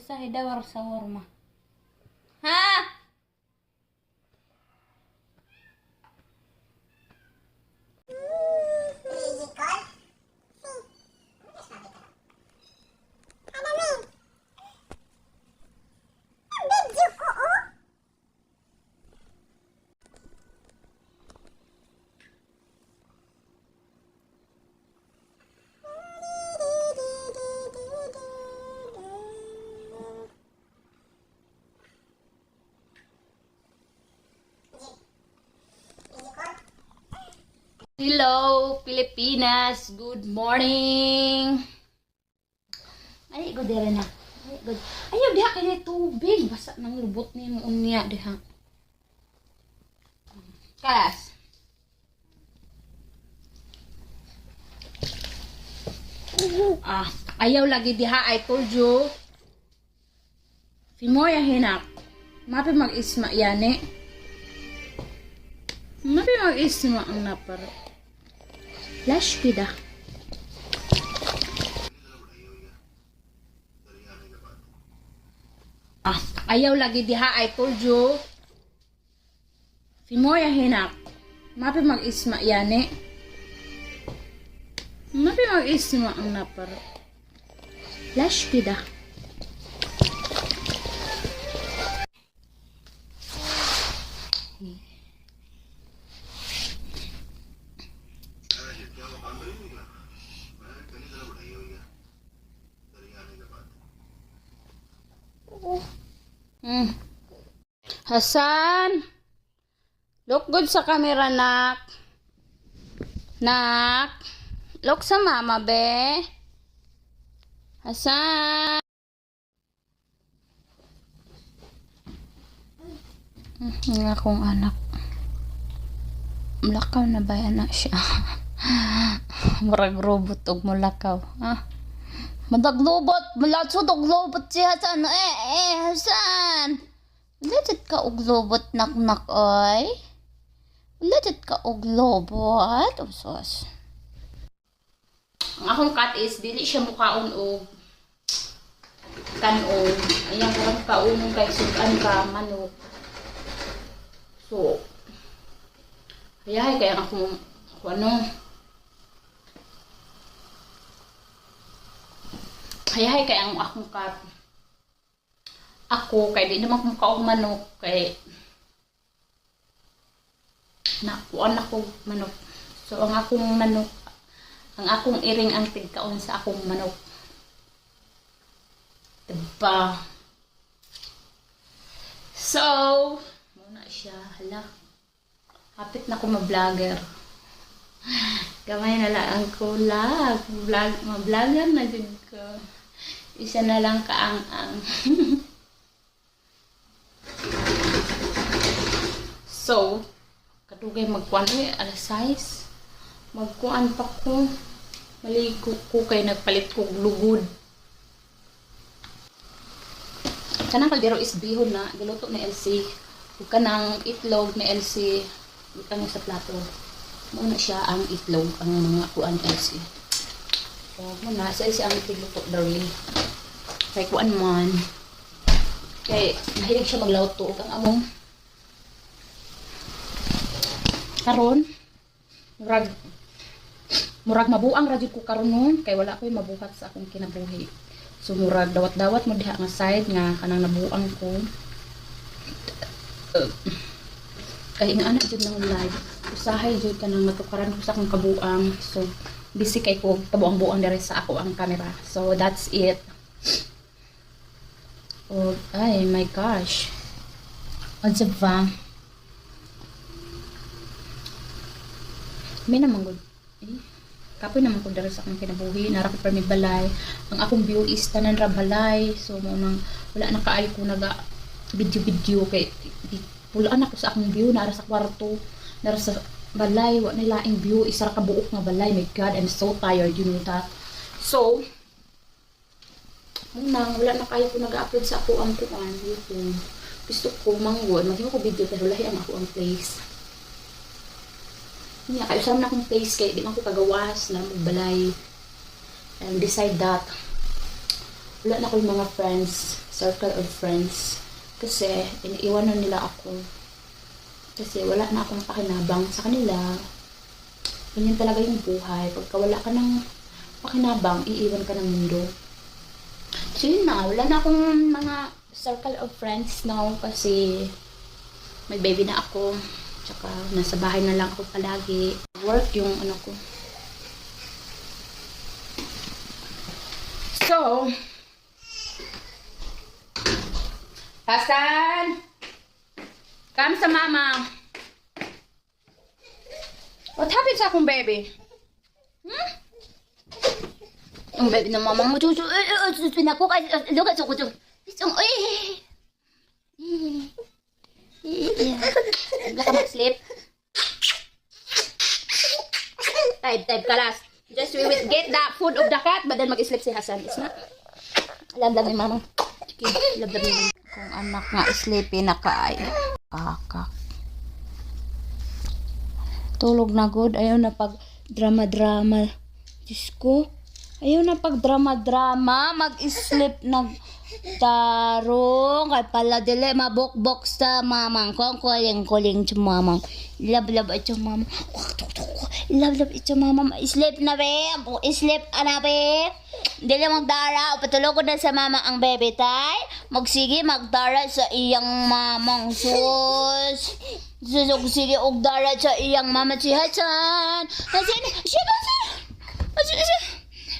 Isa hidawar sa warma. Ha? Hello, Pilipinas. Good morning. Ay, good dire na. Ay, good. Ayaw, diha kaya tubig. Basa nang lubot ni mo unya diha. Kalas. Ayaw lagi diha. I told you. Simoy hinak. Mapi mag-isma yani. Mapi mag-isma ang naparo. Flash kita. Ayaw lagi diha. I told you. Simoy hinak. Mapi mag-isma yani. Mapi mag-isma ang naparo. Flash kita. Hasan, look good sa camera, nak. Nak, look sa mama, be. Hasan. Ang akong anak. Mulakaw na ba yan na siya? Murag robot og mulakaw. Madaglobot, malatsod og lobot si Hasan. Hasan. Ulitit ka og lobot, nak oy. Ulitit ka og lobot. Usos. Ang akong cat is, dili siya mukhaon og kanon. Ayan, karang kaunon kay sugan ka, manok. So, hayahay kaya akong ano. Hayahay kaya ang akong cat. Ako, kay di naman kung kaong manok, kay nakuan ako manok. So, ang akong manok, ang akong iring ang tigkaon sa akong manok. Diba? So, muna siya, hala. Hapit na ako ma-vlogger. Gamay na lang ang kulag. Ma-vlogger na din ko. Isa na lang kaang-ang. So, kadugay magkuan alas 6. Magkuan pa ko. Maligo ko kay nagpalit ko lugod. Kanang kaldero is bihon na giluto ni LC. Ug kanang itlog ni LC itang sa plato. Muna siya ang itlog ang mga kuan LC. So, muna sa LC ang tiluto darling. Kay kuan man. Kay mahilig siya maglawto ug ang among karon murag mabuang ra jud ko karon no kay wala koy mabuhat sa akong kinabuhi. So murag dawat-dawat mo diha nga side nga kanang nabuang ko. Kay ana jud nang live. Usahay jud kanang matukaran ko sa akong kabuang. So busy kay ko kabuang-buang diri sa ako ang camera. So that's it. Oh, ay my gosh. Ano ba? May naman good. Kapoy naman ko dara sa akong kinabuhi. Nara ko permi balay. Ang akong view is tanan ra balay. So mo nang wala na kaayo ko naga video kay pulaan ako sa akong view nara sa kwarto, nara sa balay, wa na laing view, isa ra ka buok nga balay. My God, I'm so tired, you know that. So nang wala na kaayo ko naga-upload sa ako ang kuan YouTube. Gusto ko manggod, maghimo ko video pero lahi ang ako ang place. Niya kayo sa na akong place kay di man ko kagawas na magbalay. And beside that, wala na akong mga friends, circle of friends. Kasi, iniiwanan nila ako. Kasi, wala na akong pakinabang sa kanila. Ganyan talaga yung buhay. Pagka wala ka ng pakinabang, iiwan ka ng mundo. So, yun na. Wala na akong mga circle of friends now kasi may baby na ako. Tsaka, nasa bahay na lang ako palagi. Work yung ano ko. So, Hasan! Come sa mama. What happened sa akong baby? Ang baby ng mama mo. Pinako ka. Lugat sa kuto. Wala ka mag-sleep. Type ka last. Just we will get the food of the cat but then mag-sleep si Hasan. It's not. Love ni mama. Sige, love ni mama. Kung anak nga sleepy na kaay. Kakak. Tulog na good. Ayaw na pag drama-drama. Diyos ko. Ayaw na pag drama-drama. Mag-sleep na tarong. Kaya pala dili mabok-bok sa mamang. Kung kuling-kuling sa mamang. Love-love at yung mamang. Love-love at yung mamang. Sleep na be. Sleep na be. Dili magdara. Patulog ko na sa mamang ang bebe tay. Magsige magdara sa iyang mamang. Sus. Sige og dara sa iyang mama si Hasan. Hasan. Siya ba?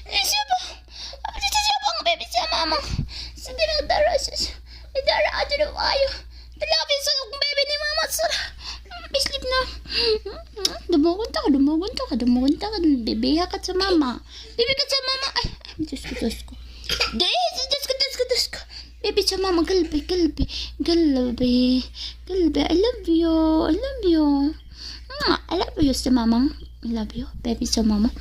Siya ba? Ang bebe sa mamang. Sige na dara. Dara ato na kayo. Talapin sa ang bebe ni mama. Sleep na. Dumugunta ka. Bebeha ka sa mama. Bebe ka sa mama. Ay, Diyos ko. Diyos ko. Baby sa mama, galbi. I love you. I love you sa mama. I love you, baby sa mama.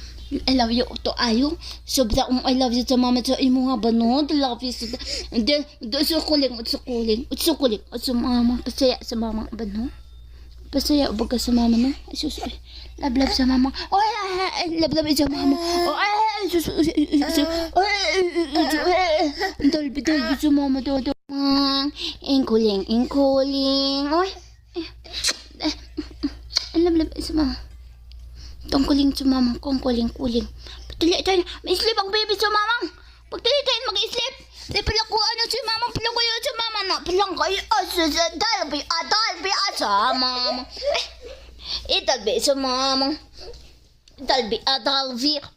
I love you to ayo. Sobra I love you sa mama sa imo nga ba no? I love you sa kuling. Sa mama, pasaya sa mama ba no? Pasaya ubag ka sa mama no? Sus. Love sa mama. Oh, love sa mama. Oh, Dolby sa mama do. Ingkuling. Oy. Love sa mama. Tungkuling sa mama, kuling. Patuloy tayo. May sleep ang baby sa mama. Pagtuloy tayo mag-sleep. Di pala ko ano si mama. Pala ko yun sa mama na. Palang kayo. Dalbi sa mama. Dalbi sa mama. Dalbi.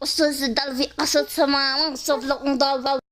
Usus dalbi asat sa mama. Soblok ng dalbi.